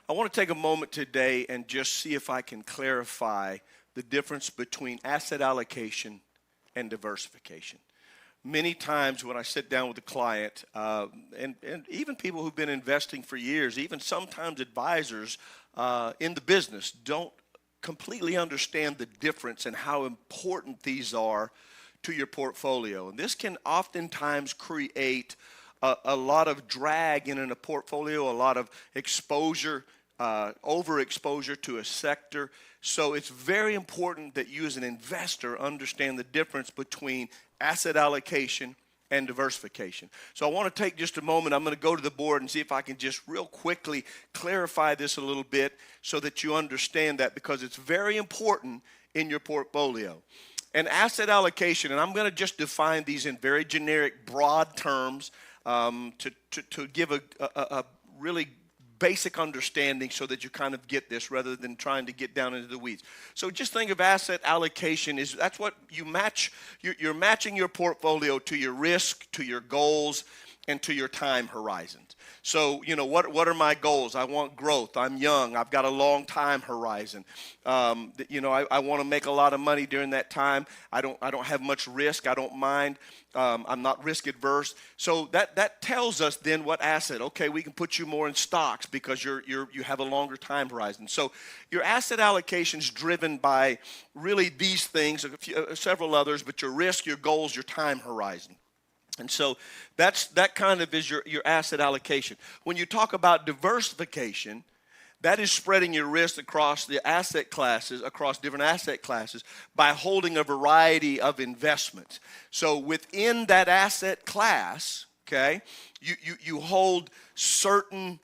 I want to take a moment today and just see if I can clarify the difference between asset allocation and diversification. Many times when I sit down with a client, and even people who've been investing for years, even sometimes advisors in the business don't completely understand the difference and how important these are to your portfolio. And this can oftentimes create a lot of drag in a portfolio, a lot of exposure, overexposure to a sector. So it's very important that you as an investor understand the difference between asset allocation and diversification. So I want to take just a moment. I'm going to go to the board and see if I can just real quickly clarify this a little bit so that you understand that, because it's very important in your portfolio. And asset allocation, and I'm going to just define these in very generic, broad terms to give a really basic understanding so that you kind of get this rather than trying to get down into the weeds. So just think of asset allocation that's what you match. You're matching your portfolio to your risk, to your goals, and to your time horizons. So, what are my goals? I want growth. I'm young. I've got a long time horizon. I want to make a lot of money during that time. I don't have much risk. I don't mind. I'm not risk adverse. So that tells us then what asset. Okay, we can put you more in stocks because you have a longer time horizon. So your asset allocation is driven by really these things, several others, but your risk, your goals, your time horizon. And so that kind of is your asset allocation. When you talk about diversification, that is spreading your risk across the asset classes, across different asset classes, by holding a variety of investments. So within that asset class, okay, you hold certain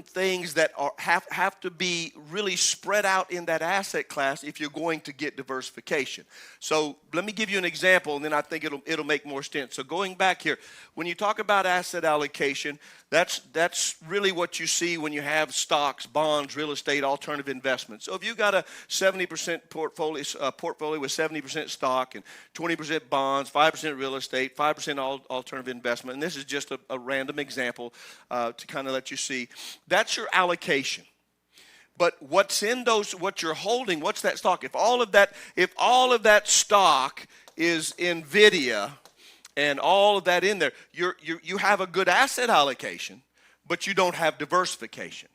things that have to be really spread out in that asset class if you're going to get diversification. So let me give you an example, and then I think it'll make more sense. So going back here, when you talk about asset allocation, that's really what you see when you have stocks, bonds, real estate, alternative investments. So if you got a 70% portfolio with 70% stock and 20% bonds, 5% real estate, 5% alternative investment, and this is just a random example to kind of let you see, that's your allocation. But what's in those, what you're holding, what's that stock? If all of that stock is NVIDIA and all of that in there, you have a good asset allocation, but you don't have diversification.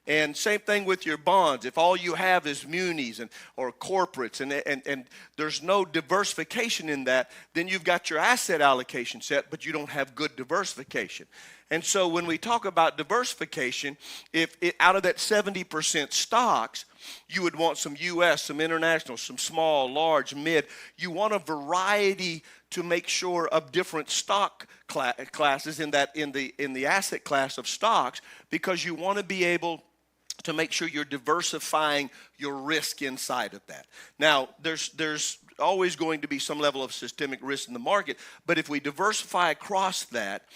And same thing with your bonds. If all you have is munis or corporates and there's no diversification in that, then you've got your asset allocation set, but you don't have good diversification. And so when we talk about diversification, if out of that 70% stocks, you would want some U.S., some international, some small, large, mid. You want a variety to make sure of different stock classes in the asset class of stocks, because you want to be able to make sure you're diversifying your risk inside of that. Now, there's always going to be some level of systemic risk in the market, but if we diversify across that,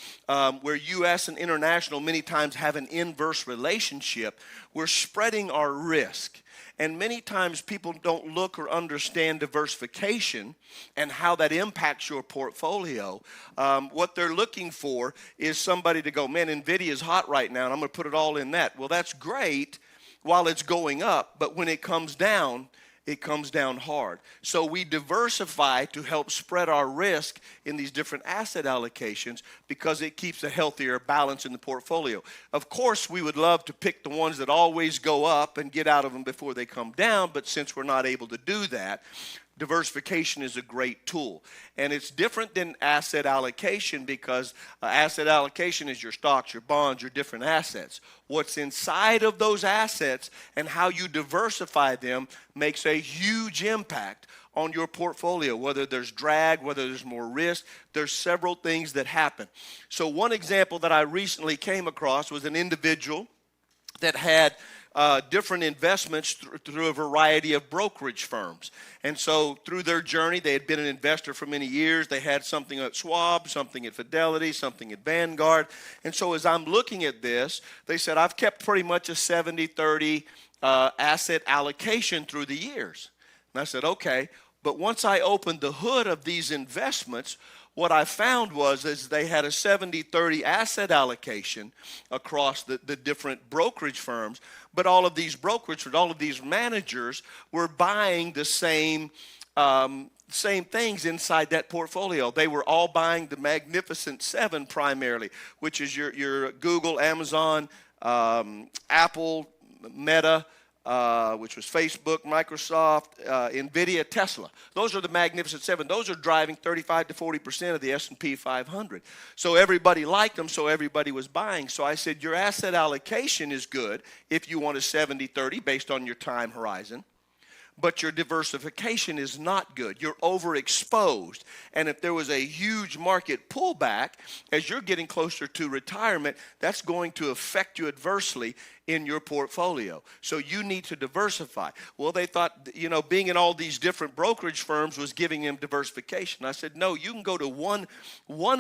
where U.S. and international many times have an inverse relationship, we're spreading our risk. And many times people don't look or understand diversification and how that impacts your portfolio. What they're looking for is somebody to go, man, NVIDIA is hot right now, and I'm going to put it all in that. Well, that's great while it's going up, but when it comes down hard. So we diversify to help spread our risk in these different asset allocations because it keeps a healthier balance in the portfolio. Of course, we would love to pick the ones that always go up and get out of them before they come down, but since we're not able to do that, diversification is a great tool. And it's different than asset allocation because asset allocation is your stocks, your bonds, your different assets. What's inside of those assets and how you diversify them makes a huge impact on your portfolio, whether there's drag, whether there's more risk. There's several things that happen. So one example that I recently came across was an individual that had different investments through a variety of brokerage firms. And so through their journey, they had been an investor for many years. They had something at Schwab, something at Fidelity, something at Vanguard. And so as I'm looking at this, they said, I've kept pretty much a 70-30 asset allocation through the years. And I said, okay. But once I opened the hood of these investments, what I found is they had a 70-30 asset allocation across the different brokerage firms, but all of these all of these managers were buying the same things inside that portfolio. They were all buying the Magnificent Seven primarily, which is your Google, Amazon, Apple, Meta, which was Facebook, Microsoft, NVIDIA, Tesla. Those are the Magnificent Seven. Those are driving 35 to 40% of the S&P 500. So everybody liked them, so everybody was buying. So I said, your asset allocation is good if you want a 70-30 based on your time horizon. But your diversification is not good. You're overexposed. And if there was a huge market pullback, as you're getting closer to retirement, that's going to affect you adversely in your portfolio. So you need to diversify. Well, they thought, being in all these different brokerage firms was giving them diversification. I said, no, you can go to one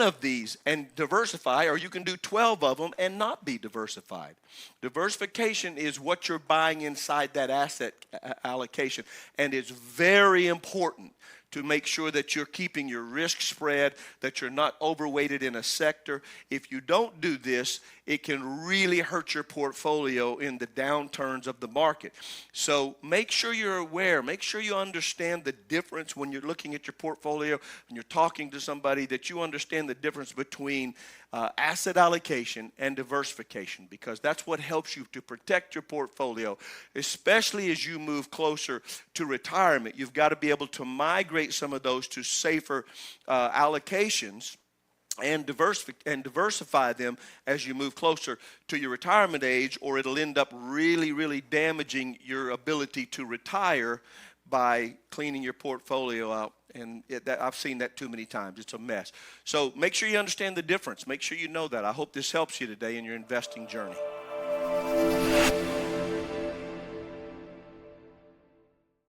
of these and diversify, or you can do 12 of them and not be diversified. Diversification is what you're buying inside that asset allocation, and it's very important to make sure that you're keeping your risk spread, that you're not overweighted in a sector. If you don't do this, it can really hurt your portfolio in the downturns of the market. So make sure you're aware. Make sure you understand the difference when you're looking at your portfolio and you're talking to somebody, that you understand the difference between asset allocation and diversification, because that's what helps you to protect your portfolio, especially as you move closer to retirement. You've got to be able to migrate some of those to safer allocations and diversify them as you move closer to your retirement age, or it'll end up really, really damaging your ability to retire by cleaning your portfolio out. And I've seen that too many times. It's a mess. So make sure you understand the difference. Make sure you know that. I hope this helps you today in your investing journey.